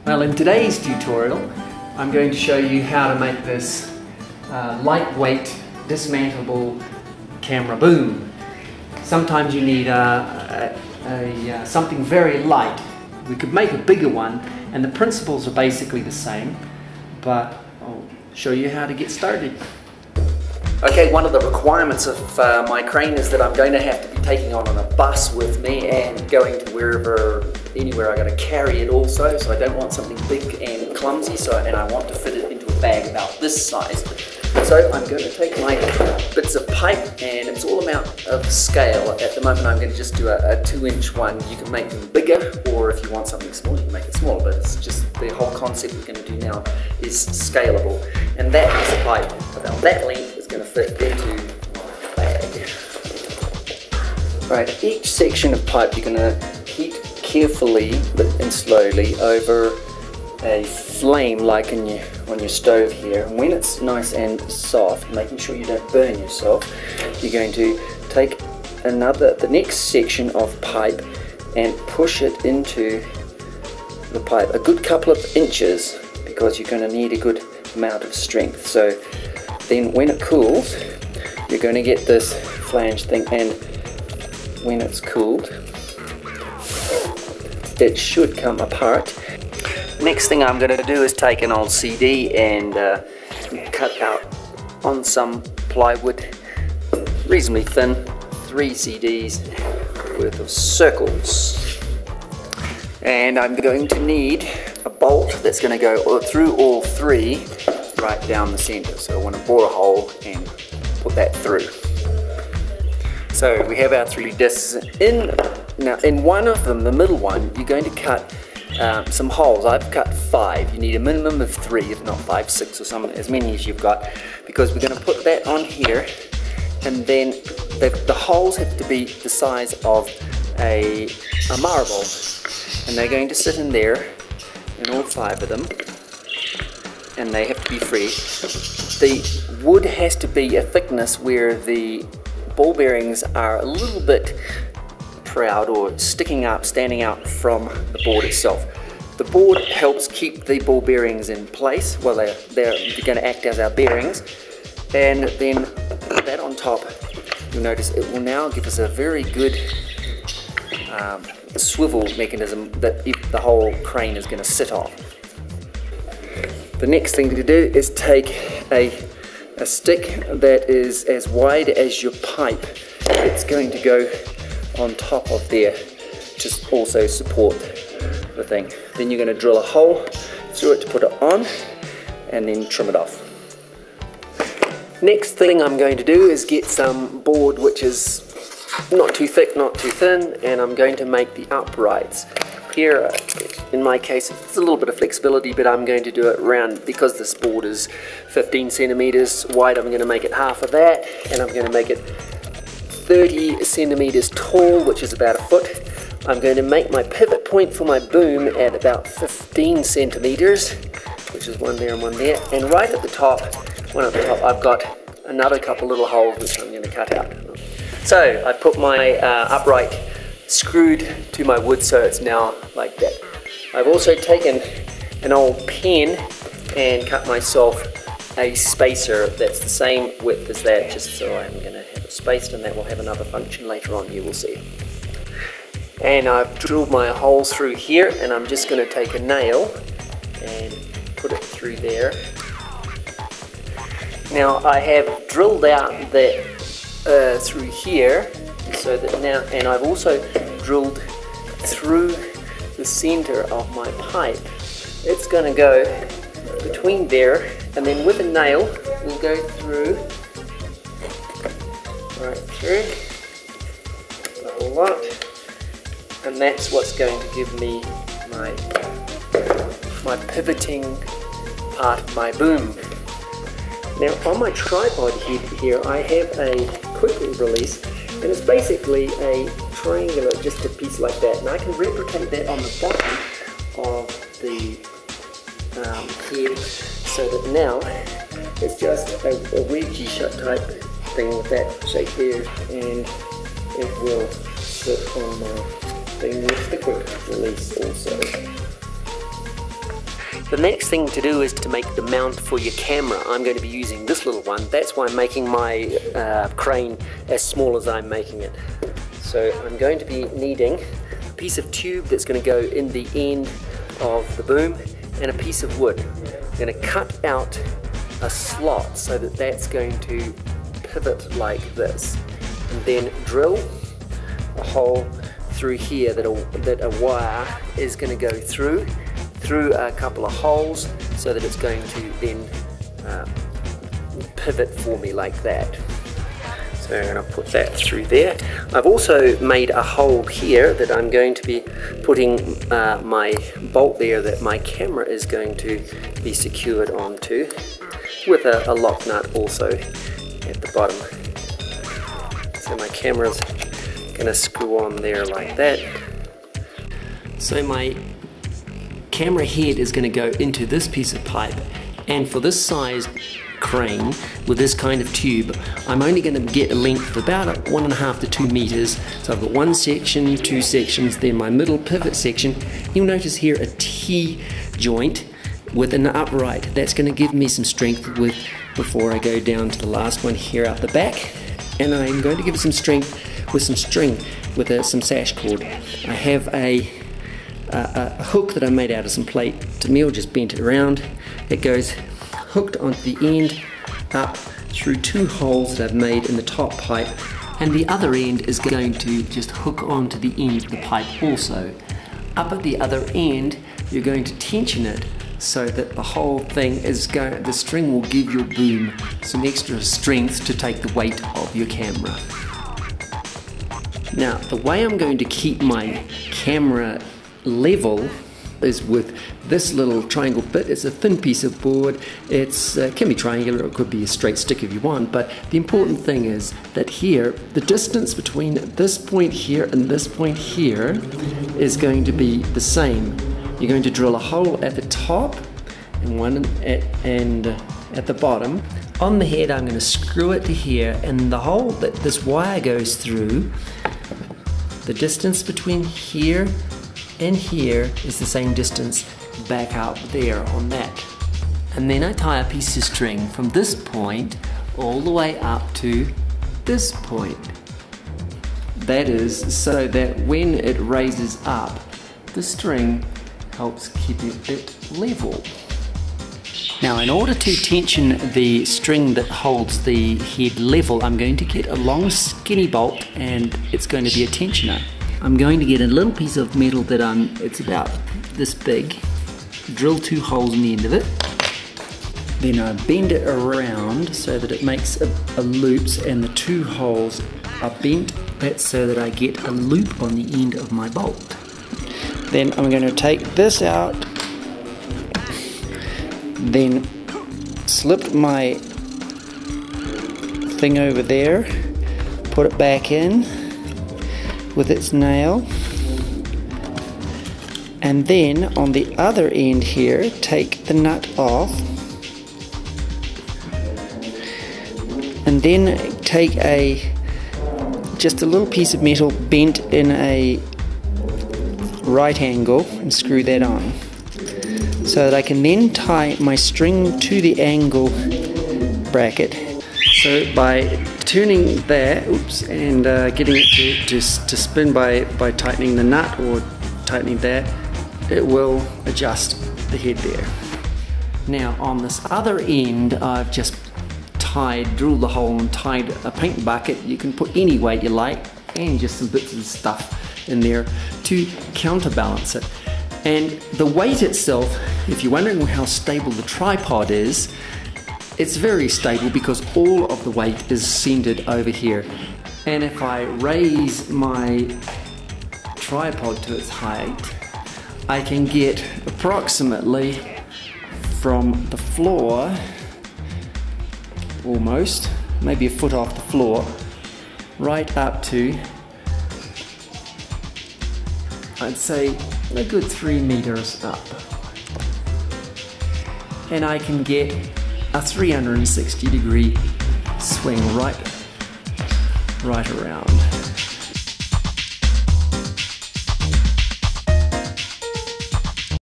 Well, in today's tutorial I'm going to show you how to make this lightweight dismantleable camera boom. Sometimes you need something very light. We could make a bigger one and the principles are basically the same, but I'll show you how to get started. Okay, one of the requirements of my crane is that I'm going to have to be taking on a bus with me and going to anywhere I got to carry it also, so I don't want something big and clumsy, and I want to fit it into a bag about this size. So I'm going to take my bits of pipe, and it's all amount of scale. At the moment I'm going to just do a 2-inch one. You can make them bigger, or if you want something small you can make it smaller, but it's just the whole concept we're going to do now is scalable. And that piece of pipe about that length is going to fit into my bag. Right, each section of pipe you're going to heat carefully and slowly over a flame like on your stove here, and when it's nice and soft, making sure you don't burn yourself, you're going to take the next section of pipe and push it into the pipe a good couple of inches, because you're going to need a good amount of strength. So then when it cools you're going to get this flange thing, and when it's cooled it should come apart. Next thing I'm going to do is take an old CD and cut out on some plywood, reasonably thin, 3 CDs worth of circles. And I'm going to need a bolt that's going to go through all 3 right down the center. So I want to bore a hole and put that through. So we have our 3 discs in. Now in one of them, the middle one, you're going to cut some holes. I've cut 5. You need a minimum of 3, if not 5, 6 or as many as you've got, because we're going to put that on here, and then the holes have to be the size of a marble, and they're going to sit in there, in all 5 of them, and they have to be free. The wood has to be a thickness where the ball bearings are a little bit proud or sticking up, standing out from the board itself. The board helps keep the ball bearings in place. Well, they're going to act as our bearings, and then put that on top. You'll notice it will now give us a very good swivel mechanism that the whole crane is going to sit on. The next thing to do is take a stick that is as wide as your pipe. It's going to go on top of there to also support the thing. Then you're going to drill a hole through it to put it on, and then trim it off. Next thing I'm going to do is get some board which is not too thick, not too thin, and I'm going to make the uprights. Here, in my case, it's a little bit of flexibility, but I'm going to do it round, because this board is 15 centimeters wide. I'm going to make it half of that, and I'm going to make it 30 centimeters tall, which is about 1 foot. I'm going to make my pivot point for my boom at about 15 centimeters, which is one there and one there. And right at the top, I've got another couple little holes which I'm going to cut out. So I put my upright screwed to my wood, so it's now like that. I've also taken an old pen and cut myself a spacer that's the same width as that, just so I'm going to have it spaced, and that will have another function later on, you will see. And I've drilled my hole through here, and I'm just going to take a nail and put it through there. Now I have drilled out that through here, so that now, and I've also drilled through the center of my pipe. It's going to go between there, and then with a nail we'll go through, right through the whole lot, and that's what's going to give me my pivoting part of my boom. Now on my tripod head here I have a quick release, and it's basically a triangular, just a piece like that, and I can replicate that on the bottom of the head, so that now it's just a wedgie shut type thing with that shape there, and it will sit on my thing with the quick release also. The next thing to do is to make the mount for your camera. I'm going to be using this little one. That's why I'm making my crane as small as I'm making it. So I'm going to be needing a piece of tube that's going to go in the end of the boom and a piece of wood. I'm going to cut out a slot so that that's going to pivot like this, and then drill a hole through here that a wire is going to go through a couple of holes so that it's going to then pivot for me like that. So I'm going to put that through there. I've also made a hole here that I'm going to be putting my bolt there that my camera is going to be secured onto, with a lock nut also at the bottom. So my camera's going to screw on there like that. So my camera head is going to go into this piece of pipe, and for this size crane with this kind of tube, I'm only going to get a length of about 1.5 to 2 meters. So I've got one section, two sections, then my middle pivot section. You'll notice here a T joint with an upright. That's going to give me some strength before I go down to the last one here out the back, and I'm going to give it some strength with some string with some sash cord. I have a hook that I made out of some plate to meal, just bent it around. It goes hooked onto the end up through 2 holes that I've made in the top pipe, and the other end is going to just hook onto the end of the pipe also. Up at the other end, you're going to tension it so that the whole thing is the string will give your boom some extra strength to take the weight of your camera. Now, the way I'm going to keep my camera level is with this little triangle bit. It's a thin piece of board. It can be triangular, or it could be a straight stick if you want, but the important thing is that here, the distance between this point here and this point here is going to be the same. You're going to drill a hole at the top and one at the bottom. On the head, I'm going to screw it to here, and the hole that this wire goes through, the distance between here and here is the same distance back out there on that. And then I tie a piece of string from this point all the way up to this point. That is so that when it raises up, the string helps keep it level. Now, in order to tension the string that holds the head level, I'm going to get a long skinny bolt, and it's going to be a tensioner. I'm going to get a little piece of metal that it's about this big, drill 2 holes in the end of it, then I bend it around so that it makes a loops, and the 2 holes are bent. That's so that I get a loop on the end of my bolt. Then I'm going to take this out, then slip my thing over there, put it back in with its nail, and then on the other end here, take the nut off, and then take just a little piece of metal bent in a right angle and screw that on, so that I can then tie my string to the angle bracket. So by turning that, and getting it to spin by tightening the nut or tightening that, it will adjust the head there. Now on this other end, I've just drilled the hole and tied a paint bucket. You can put any weight you like, and just some bits of stuff in there to counterbalance it. And the weight itself, if you're wondering how stable the tripod is, it's very stable because all of the weight is centered over here. And if I raise my tripod to its height, I can get approximately from the floor, almost, maybe a foot off the floor, right up to, I'd say, a good 3 meters up. And I can get a 360-degree swing right around.